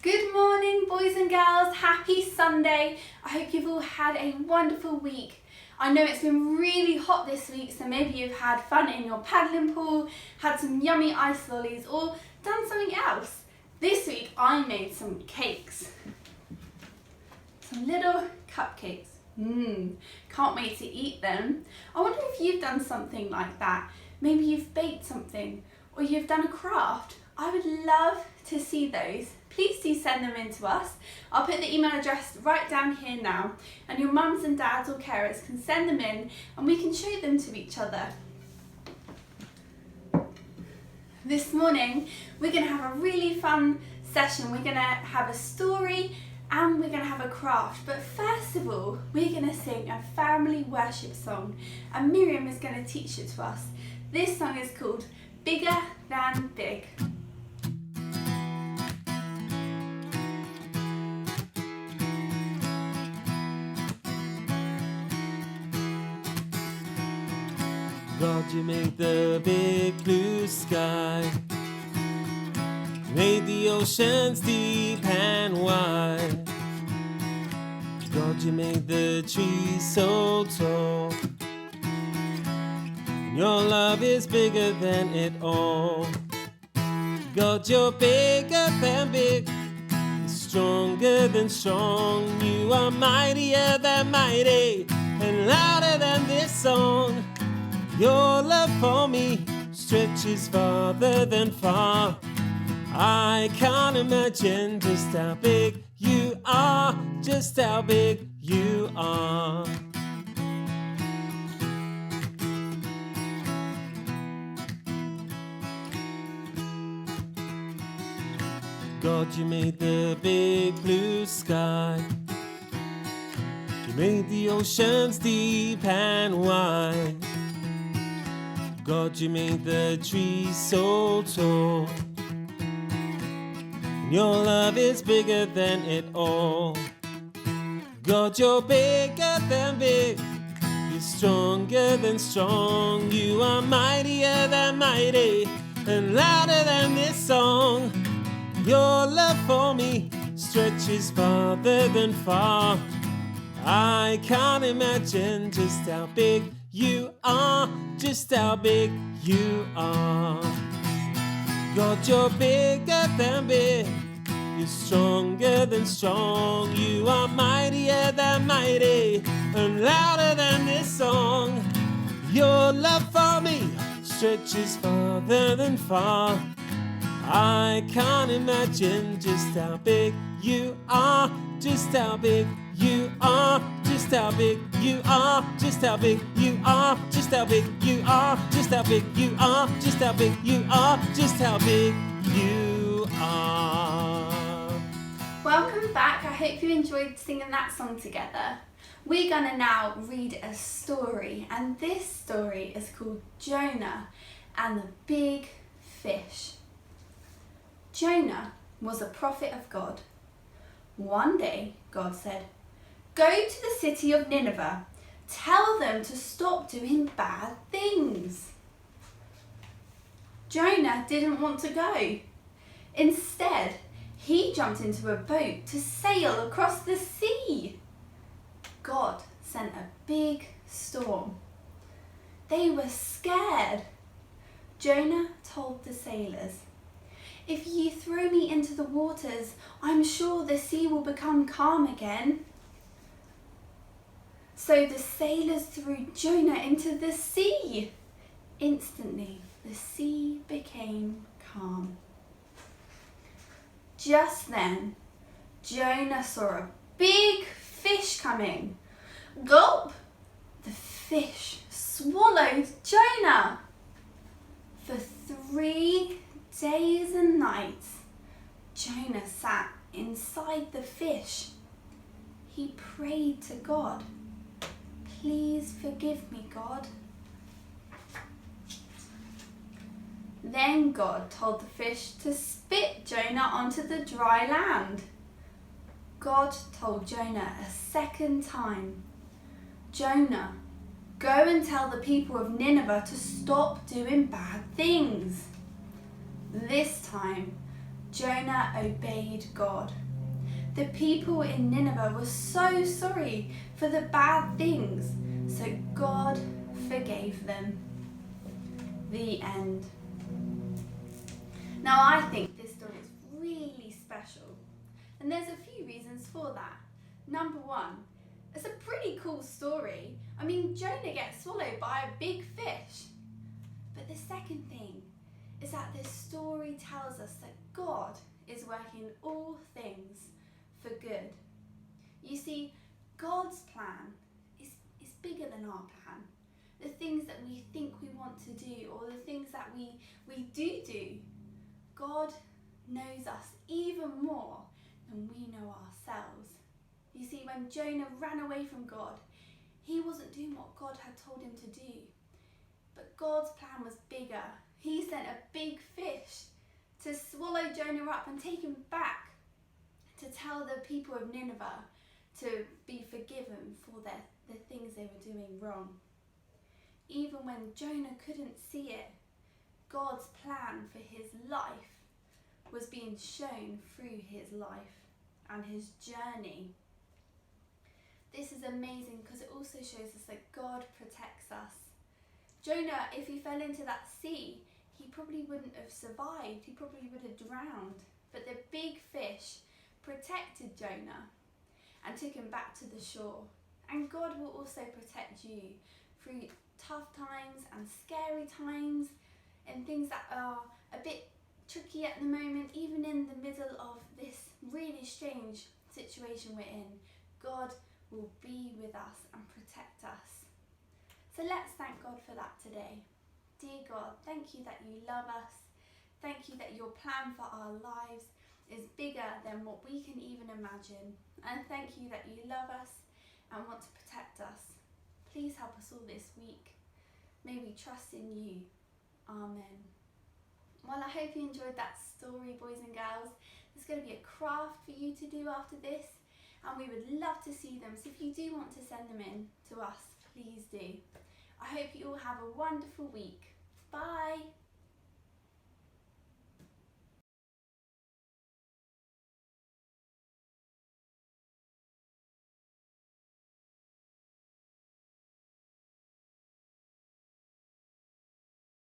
Good morning, boys and girls. Happy Sunday. I hope you've all had a wonderful week. I know it's been really hot this week, so maybe you've had fun in your paddling pool, had some yummy ice lollies, or done something else. This week I made some cakes. Some little cupcakes. Can't wait to eat them. I wonder if you've done something like that. Maybe you've baked something, or you've done a craft. I would love to see those. Please do send them in to us. I'll put the email address right down here now, and your mums and dads or carers can send them in and we can show them to each other. This morning we're going to have a really fun session. We're going to have a story and we're going to have a craft, but first of all we're going to sing a family worship song, and Miriam is going to teach it to us. This song is called Bigger Than Big. God, you made the big blue sky, made the oceans deep and wide. God, you made the trees so tall, and your love is bigger than it all. God, you're bigger than big, stronger than strong. You are mightier than mighty, and louder than this song. Your love for me stretches farther than far. I can't imagine just how big you are, just how big you are. God, you made the big blue sky. You made the oceans deep and wide. God, you made the trees so tall, and your love is bigger than it all. God, you're bigger than big, you're stronger than strong. You are mightier than mighty, and louder than this song. Your love for me stretches farther than far. I can't imagine just how big you are, just how big you are. God, you're bigger than big, you're stronger than strong. You are mightier than mighty, and louder than this song. Your love for me stretches farther than far. I can't imagine just how big you are, just how big you are, just how big you are, just how big you are, just how big you are, just how big you are, just how big you are, just how big you are. Welcome back. I hope you enjoyed singing that song together. We're going to now read a story, and this story is called Jonah and the Big Fish. Jonah was a prophet of God. One day, God said, "Go to the city of Nineveh. Tell them to stop doing bad things." Jonah didn't want to go. Instead, he jumped into a boat to sail across the sea. God sent a big storm. They were scared. Jonah told the sailors, "If you throw me into the waters, I'm sure the sea will become calm again." So the sailors threw Jonah into the sea. Instantly, the sea became calm. Just then, Jonah saw a big fish coming. Gulp! The fish swallowed Jonah. For 3 days and nights, Jonah sat inside the fish. He prayed to God. "Please forgive me, God." Then God told the fish to spit Jonah onto the dry land. God told Jonah a second time, "Jonah, go and tell the people of Nineveh to stop doing bad things." This time, Jonah obeyed God. The people in Nineveh were so sorry for the bad things, so God forgave them. The end. Now I think this story is really special, and there's a few reasons for that. Number one, it's a pretty cool story. I mean, Jonah gets swallowed by a big fish. But the second thing is that this story tells us that God is working all things for good. You see, God's plan is bigger than our plan. The things that we think we want to do, or the things that we do, God knows us even more than we know ourselves. You see, when Jonah ran away from God, he wasn't doing what God had told him to do. But God's plan was bigger. He sent a big fish to swallow Jonah up and take him back to tell the people of Nineveh to be forgiven for the things they were doing wrong. Even when Jonah couldn't see it, God's plan for his life was being shown through his life and his journey. This is amazing because it also shows us that God protects us. Jonah, if he fell into that sea, he probably wouldn't have survived. He probably would have drowned. But the big fish protected Jonah and took him back to the shore. And God will also protect you through tough times and scary times and things that are a bit tricky at the moment. Even in the middle of this really strange situation we're in, God will be with us and protect us. So let's thank God for that today. Dear God, thank you that you love us. Thank you that your plan for our lives is bigger than what we can even imagine. And thank you that you love us and want to protect us. Please help us all this week. May we trust in you. Amen. Well, I hope you enjoyed that story, boys and girls. There's going to be a craft for you to do after this, and we would love to see them. So if you do want to send them in to us, please do. I hope you all have a wonderful week. Bye.